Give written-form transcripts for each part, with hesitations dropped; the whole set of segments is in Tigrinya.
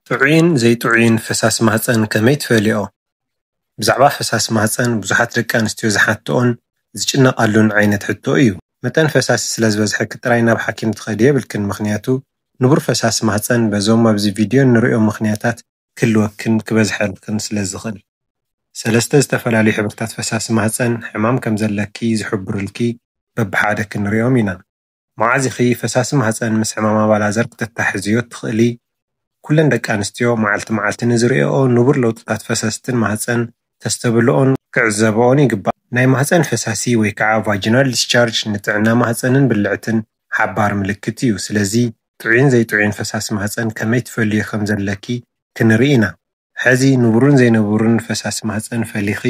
ጥዑይን ዘይጥዑይን ፈሳሲ ማህፀን ከመይ ትፈልዮ? ብዛዕባ ፈሳሲ ማህፀን ብዙሓት ደቂ ኣንስትዮ ዝሓትኦን ዝጭነቃሉን ዓይነት ሕቶ እዩ። መጠን ፈሳሲ ስለ ዝበዝሐ ጥራይ ናብ ሓኪም ትኸዲ የብልክን። ምክንያቱ ንቡር ፈሳሲ ማህፀን በዞም ኣብዚ ቪድዮ እንሪኦም ምክንያታት ክህልወክን ክበዝሐልክን ስለ ዝኽእል። ሰለስተ ዝተፈላለዩ ሕብርታት ፈሳሲ ማህፀን ሕማም ከም ዘለኪ ዝሕብሩልኪ በብሓደ ክንሪኦም ኢና። መዓዝ ኢኺ ፈሳሲ ማህፀን ምስ ሕማም ኣባላዘር ክተታሕዝዮ ትኽእሊ? ኩለን ደቂ ኣንስትዮ መዓልቲ መዓልቲ ንዝሪኦ ንቡር ለውጥታት ፈሰስትን ማህፀን ተስተብልኦን ክዕዘብኦን ይግባእ። ናይ ማህፀን ፈሳሲ ወይ ከዓ ቫጂናል ዲስቻርጅ ንጥዕና ማህፀንን ብልዕትን ሓባር ምልክት እዩ። ስለዚ ጥዑይን ዘይጥዑይን ፈሳሲ ማህፀን ከመይ ትፈልዮ ከም ዘለኪ ክንርኢ ኢና። ሕዚ ንቡርን ዘይንቡርን ፈሳሲ ማህፀን ፈሊኺ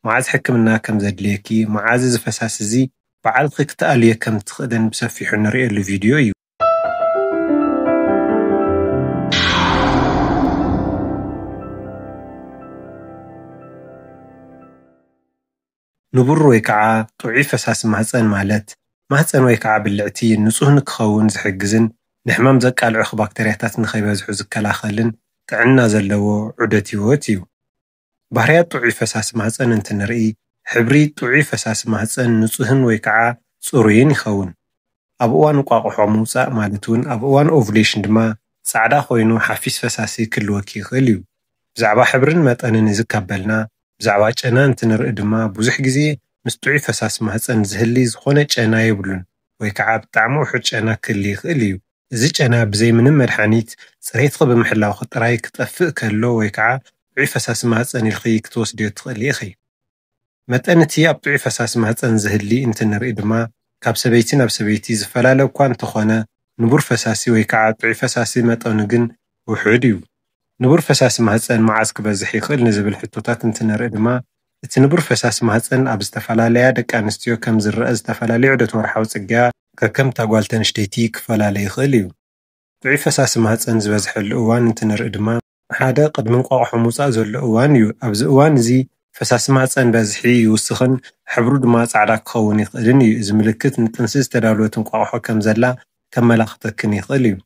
መዓዝ ሕክምና ከም ዘድልየኪ መዓዝ እዚ ፈሳሲ እዚ ባዕልኺ ክትኣልዮ ከም ትኽእልን ብሰፊሑ ንሪኤሉ ቪድዮ እዩ። ንቡር ወይ ከዓ ጥዑይ ፈሳሲ ማህፀን ማለት ማህፀን ወይ ከዓ ብልዕቲ ንጹህ ንክኸውን ዝሕግዝን ንሕማም ዘቃልዑ ባክተርያታት ንኸይበዝሑ ዝከላኸልን ጥዕና ዘለዎ ዑደት ህይወት እዩ። ባህርያት ጥዑይ ፈሳሲ ማህፀን እንትንርኢ ሕብሪ ጥዑይ ፈሳሲ ማህፀን ንጹህን ወይ ከዓ ጽሩይን ይኸውን። ኣብ እዋን እንቋቑሖ ምውፃእ ማለት እውን ኣብ እዋን ኦቭሌሽን ድማ ጻዕዳ ኮይኑ ሓፊስ ፈሳሲ ክህልወኪ ይኽእል እዩ። ብዛዕባ ሕብርን መጠንን ዝካበልና ብዛዕባ ጨና እንትንርኢ ድማ ብዙሕ ግዜ ምስ ጥዑይ ፈሳሲ ማህፀን ዝህሊ ዝኾነ ጨና የብሉን ወይ ከዓ ብጣዕሚ ውሑድ ጨና ክህሊ ይኽእል እዩ። እዚ ጨና ብዘይ ምንም መድሓኒት ፅሬትኪ ብምሕላው ጥራይ ክጠፍእ ከሎ ወይ ከዓ ጥዑይ ፈሳሲ ማህፀን ኢልኺ ክትወስድዮ ትኽእል ኢኺ። መጠን እቲ ኣብ ጥዑይ ፈሳሲ ማህፀን ዝህሊ እንትንርኢ ድማ ካብ ሰበይቲ ናብ ሰበይቲ ዝፈላለ እኳ እንተኾነ ንቡር ፈሳሲ ወይ ከዓ ጥዑይ ፈሳሲ መጠኑ ግን ውሑድ እዩ። ንቡር ፈሳሲ ማህፀን መዓዝ ክበዝሕ ይኽእል ንዝብል ሕቶታት እንትንርኢ ድማ እቲ ንቡር ፈሳሲ ማህፀን ኣብ ዝተፈላለያ ደቂ ኣንስትዮ ከም ዝረአ ዝተፈላለዩ ዑደት ወርሓዊ ፅግያ ከከምታ ጓል ተንስተይቲ ክፈላለ ይኽእል እዩ። ጥዑይ ፈሳሲ ማህፀን ዝበዝሐሉ እዋን እንትንርኢ ድማ ሓደ ቅድሚ እንቋቑሖ ምውፃእ ዘሎ እዋን እዩ። ኣብዚ እዋን እዚ ፈሳሲ ማህፀን በዝሒ ይውስኽን ሕብሩ ድማ ጻዕዳ ክኸውን ይኽእልን እዩ። እዚ ምልክት ንጥንሲ ዝተዳለወት እንቋቑሖ ከም ዘላ ከመላኽተክን ይኽእል እዩ።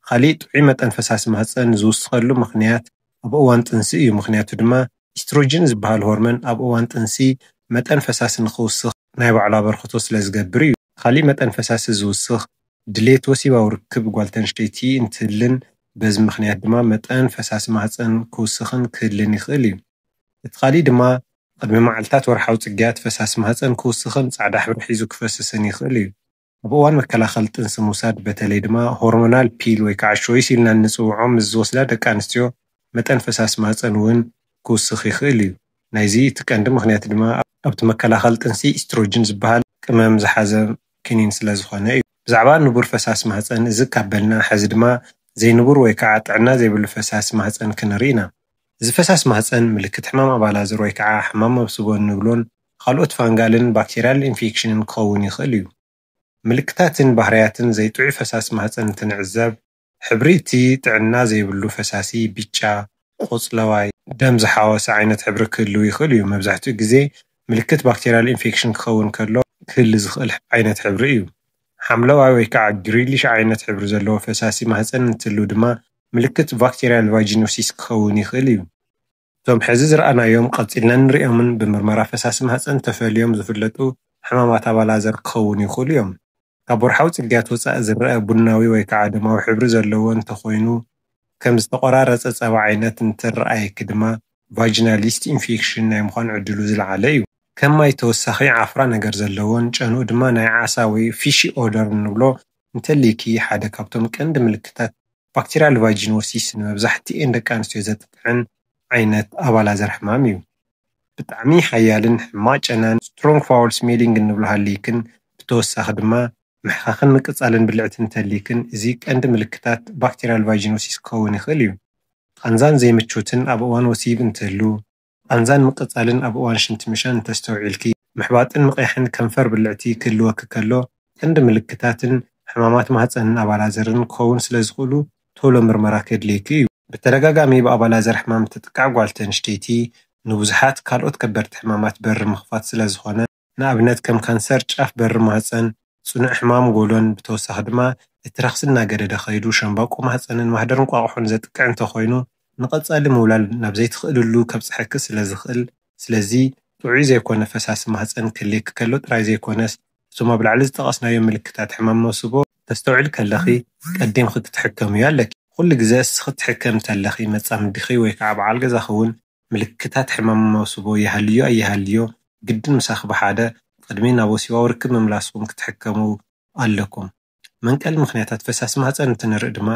ካሊእ ጥዑይ መጠን ፈሳሲ ማህፀን ዝውስኸሉ ምክንያት ኣብ እዋን ጥንሲ እዩ። ምክንያቱ ድማ ኢስትሮጅን ዝበሃል ሆርሞን ኣብ እዋን ጥንሲ መጠን ፈሳሲ ንክውስኽ ናይ ባዕሉ ኣበርክቶ ስለ ዝገብር እዩ። ካሊእ መጠን ፈሳሲ ዝውስኽ ድሌት ወሲባዊ ርክብ ጓል ተንስተይቲ እንትህልን በዚ ምክንያት ድማ መጠን ፈሳሲ ማህፀን ክውስኽን ክህልን ይኽእል እዩ። እቲ ካሊእ ድማ ቅድሚ መዓልትታት ወርሓዊ ፅግያት ፈሳሲ ማህፀን ክውስኽን ጻዕዳ ሕብሪ ሒዙ ክፈስስን ይኽእል እዩ። ኣብ እዋን መከላኸሊ ጥንሲ ምውሳድ በተለይ ድማ ሆርሞናል ፒል ወይ ከዓ ቾይስ ኢልና ንፅውዖም ምስ ዝወስዳ ደቂ ኣንስትዮ መጠን ፈሳሲ ማህፀን እውን ክውስኽ ይኽእል እዩ። ናይዚ እቲ ቀንዲ ምክንያት ድማ ኣብቲ መከላኸሊ ጥንሲ ኢስትሮጅን ዝበሃል ቅመም ዝሓዘ ክኒን ስለ ዝኾነ እዩ። ብዛዕባ ንቡር ፈሳሲ ማህፀን እዚ ካበልና ሕዚ ድማ ዘይንቡር ወይ ከዓ ጥዕና ዘይብሉ ፈሳሲ ማህፀን ክንርኢ ኢና። እዚ ፈሳሲ ማህፀን ምልክት ሕማም ኣባላዘር ወይ ከዓ ሕማም መብስቦ እንብሎን ካልኦት ፋንጋልን ባክቴርያል ኢንፌክሽንን ክኸውን ይኽእል እዩ። ምልክታትን ባህርያትን ዘይጥዑይ ፈሳሲ ማህፀን እንትንዕዘብ ሕብሪ እቲ ጥዕና ዘይብሉ ፈሳሲ ቢጫ፣ ቆፅለዋይ፣ ደም ዝሓወሰ ዓይነት ሕብሪ ክህልው ይኽእል እዩ። መብዛሕትኡ ግዜ ምልክት ባክቴርያል ኢንፌክሽን ክኸውን ከሎ ክህሊ ዝኽእል ዓይነት ሕብሪ እዩ። ሓምለዋይ ወይ ከዓ ግሪሊሽ ዓይነት ሕብሪ ዘለዎ ፈሳሲ ማህፀን እንትህልው ድማ ምልክት ባክቴርያል ቫጂኖሲስ ክኸውን ይኽእል እዩ። እቶም ሕዚ ዝረኣናዮም ቀፂልና ንሪኦምን ብምርመራ ፈሳሲ ማህፀን ተፈልዮም ዝፍለጡ ሕማማት ኣባላዘር ክኸውን ይኽእሉ እዮም። ካብ ወርሓዊ ፅግያት ወፃኢ ዝረአ ቡናዊ ወይ ከዓ ደማዊ ሕብሪ ዘለዎ እንተኾይኑ ከም ዝተቆራረፀ ፀባ ዓይነት እንትረኣየኪ ድማ ቫጂናሊስት ኢንፌክሽን ናይ ምዃን ዕድሉ ዝለዓለ እዩ። ከም ማይ ተወሳኺ ዓፍራ ነገር ዘለዎን ጨንኡ ድማ ናይ ዓሳ ወይ ፊሺ ኦደር እንብሎ እንተልይኪ ሓደ ካብቶም ቀንዲ ምልክታት ባክቴርያል ቫጂኖሲስ ንመብዛሕትአን ደቂ ኣንስትዮ ዘጥቅዕን ዓይነት ኣባላዘር ሕማም እዩ። ብጣዕሚ ሓያልን ሕማቅ ጨናን ስትሮንግ ፋውል ስሜሊንግ እንብሎ ሃልይክን ብተወሳኺ ድማ ምሕኻኽን ምቅፃልን ብልዕቲ እንተልይክን እዚ ቀንዲ ምልክታት ባክቴርያል ቫጂኖሲስ ክኸውን ይኽእል እዩ። ቃንዛን ዘይምቾትን ኣብ እዋን ወሲብ እንትህሉ፣ ቃንዛን ምቅፃልን ኣብ እዋን ሽንቲ ምሻን እንተስተውዒልኪ፣ ምሕባጥን ምቕያሕን ከንፈር ብልዕቲ ክህልወኪ ከሎ ቀንዲ ምልክታትን ሕማማት ማህፀንን ኣባላዘርን ክኸውን ስለ ዝኽእሉ ቶሎ ምርመራ ከድልየኪ እዩ። ብተደጋጋሚ ብኣባላዘር ሕማም ትጥቃዕ ጓል ተንስተይቲ ንብዙሓት ካልኦት ከበድቲ ሕማማት በሪ ምኽፋት ስለ ዝኾነ ንኣብነት ከም ካንሰር ጫፍ በሪ ማህፀን፣ ጽኑዕ ሕማም ጎሎን ብተወሳኺ ድማ እቲ ረኽሲ እናገደደ ኸይዱ ሸምባቆ ማህፀንን ማህደር እንቋቑሖን ዘጥቅዕ እንተኾይኑ ንቐጻሊ ምውላል ናብ ዘይትኽእልሉ ከብጽሐኪ ስለ ዝኽእል ስለዚ ጥዑይ ዘይኮነ ፈሳሲ ማህፀን ክህልየኪ ከሎ ጥራይ ዘይኮነስ እቶም ኣብ ላዕሊ ዝጠቐስናዮም ምልክታት ሕማም መውስቦ ተስተውዕል ከለኺ ቀዲምኪ ክትሕከም እዩ ኣለኪ። ኩሉ ግዜ ንስኺ ክትሕከም እንተለኺ መጻምድኺ ወይ ከዓ በዓል ገዛኺ እውን ምልክታት ሕማም መውስቦ ይሃልዮ ኣይሃልዮ ግድን ምሳኺ ብሓደ ቅድሚ ናብ ወሲባዊ ርክብ ምምላስኩም ክትሕከሙ ኣለኩም። መንቀሊ ምኽንያታት ፈሳሲ ማህፀን እንትንርኢ ድማ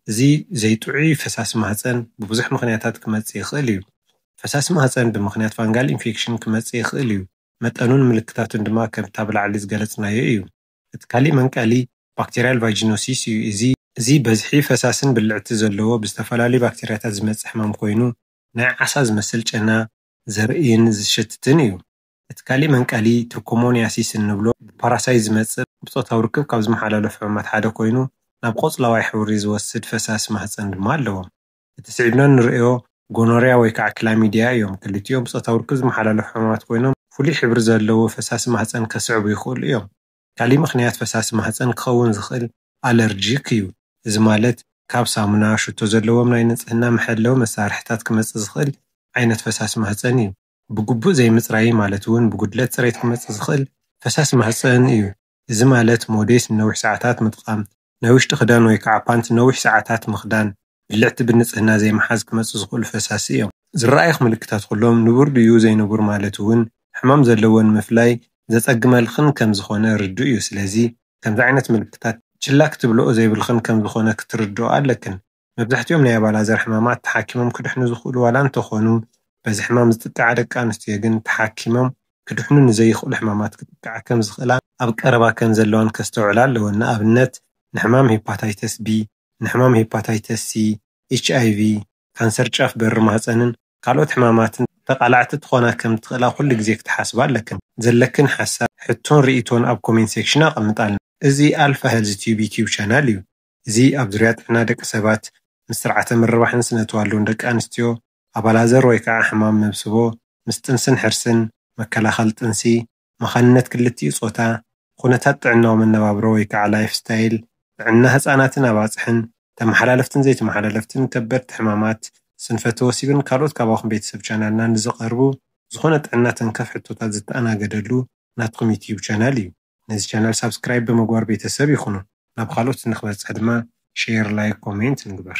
እዚ ዘይጥዑይ ፈሳሲ ማህፀን ብብዙሕ ምኽንያታት ክመጽእ ይኽእል እዩ። ፈሳሲ ማህፀን ብምኽንያት ፋንጋል ኢንፌክሽን ክመጽእ ይኽእል እዩ። መጠኑን ምልክታቱን ድማ ከምቲ ኣብ ላዕሊ ዝገለጽናዮ እዩ። እቲ ካሊእ መንቀሊ ባክቴርያል ቫጂኖሲስ እዩ። እዚ በዝሒ ፈሳስን ብልዕቲ ዘለዎ ብዝተፈላለዩ ባክቴርያታት ዝመጽእ ሕማም ኮይኑ ናይ ዓሳ ዝመስል ጨና ዘርእይን ዝሽትትን እዩ። እቲ ካሊእ መንቀሊ ትሪኮሞኒያሲስ እንብሎ ብፓራሳይት ዝመጽእ ብጾታዊ ርክብ ካብ ዝመሓላለፉ ሕማማት ሓደ ኮይኑ ናብ ቆጽለዋይ ሕብሪ ዝወስድ ፈሳሲ ማህፀን ድማ ኣለዎ። እቲ ስዒብና ንርእዮ ጎኖርያ ወይ ከዓ ክላሚድያ እዮም። ክልቲኦም ብጾታዊ ርክብ ዝመሓላለፉ ሕማማት ኮይኖም ፍሉይ ሕብሪ ዘለዎ ፈሳሲ ማህፀን ከስዕቡ ይኽእሉ እዮም። ካሊእ ምኽንያት ፈሳሲ ማህፀን ክኸውን ዝኽእል ኣለርጂክ እዩ። እዚ ማለት ካብ ሳሙና ሽቶ ዘለዎም ናይ ንጽህና መሐለዊ መሳርሕታት ክመጽእ ዝኽእል ዓይነት ፈሳሲ ማህፀን እዩ። ብግቡእ ዘይምጽራይ ማለት እውን ብጉድለት ጽሬት ክመጽእ ዝኽእል ፈሳሲ ማህፀን እዩ። እዚ ማለት ሞዴስ ንነዊሕ ሰዓታት ምጥቃም፣ ናይ ውሽጢ ክዳን ወይ ከዓ ፓንቲ ነዊሕ ሰዓታት ምኽዳን፣ ብልዕቲ ብንጽህና ዘይመሓዝ ክመጽእ ዝኽእሉ ፈሳሲ እዮም። ዝረኣዩ ምልክታት ኩሎም ንቡር ድዩ ዘይንቡር ማለት እውን ሕማም ዘለዎን ምፍላይ ዘጸግመልኽን ከም ዝኾነ ርዱእ እዩ። ስለዚ ከምዚ ዓይነት ምልክታት ችላ ክትብልኦ ዘይብልኽን ከም ዝኾነ ክትርድኦ ኣለክን። መብዛሕትኦም ናይ ኣባላዘር ሕማማት ተሓኪሞም ክድሕኑ ዝኽእሉ ዋላ እንተኾኑ በዚ ሕማም ዝጥቃዓ ደቂ ኣንስትዮ ግን ተሓኪሞም ክድሕኑ ንዘይኽእሉ ሕማማት ክጥቃዓ ከም ዝኽእላ ኣብ ቀረባ ከም ዘለዋን ከስተውዕላ ኣለወን። ንኣብነት ንሕማም ሄፓታይተስ ቢ፣ ንሕማም ሄፓታይተስ ሲ፣ HIV፣ ካንሰር ጫፍ በሪ ማህፀንን ካልኦት ሕማማትን ተቓላዕቲ ትኾና ከም ትኽእላ ኩሉ ግዜ ክትሓስባ ኣለክን። ዘለክን ሓሳብ ሕቶን ርእቶን ኣብ ኮሜንት ሴክሽን ኣቐምጣልና። እዚ ኣልፋ ሄልዝ ቲዩብ ዩቲዩብ ቻናል እዩ። እዚ ኣብ ዙርያ ጥዕና ደቂ ሰባት ምስ ስርዓተ ምርባሕን ስነ ተዋልዶን ደቂ ኣንስትዮ ኣባላዘር ወይ ከዓ ሕማም መብስቦ ምስ ጥንስን ሕርስን መከላኸሊ ጥንሲ መኻንነት ክልቲኡ ጾታ ኩነታት ጥዕናዊ መነባብሮ ወይ ከዓ ላይፍ ስታይል ጥዕና ህፃናትን ኣባፅሕን ተመሓላለፍትን ዘይተመሓላለፍትን ከበድቲ ሕማማት ስንፈተ ወሲብን ካልኦት ካባኹም ቤተሰብ ቻናልና ንዝቐርቡ ዝኾነ ጥዕና ተንከፍ ሕቶታት ዝተኣናገደሉ ናትኩም ዩቲዩብ ቻናል እዩ። ነዚ ቻናል ሳብስክራይብ ብምግባር ቤተሰብ ይኹኑ። ናብ ካልኦት ንኽበጽሕ ድማ ሼር፣ ላይክ፣ ኮሜንት ንግበር።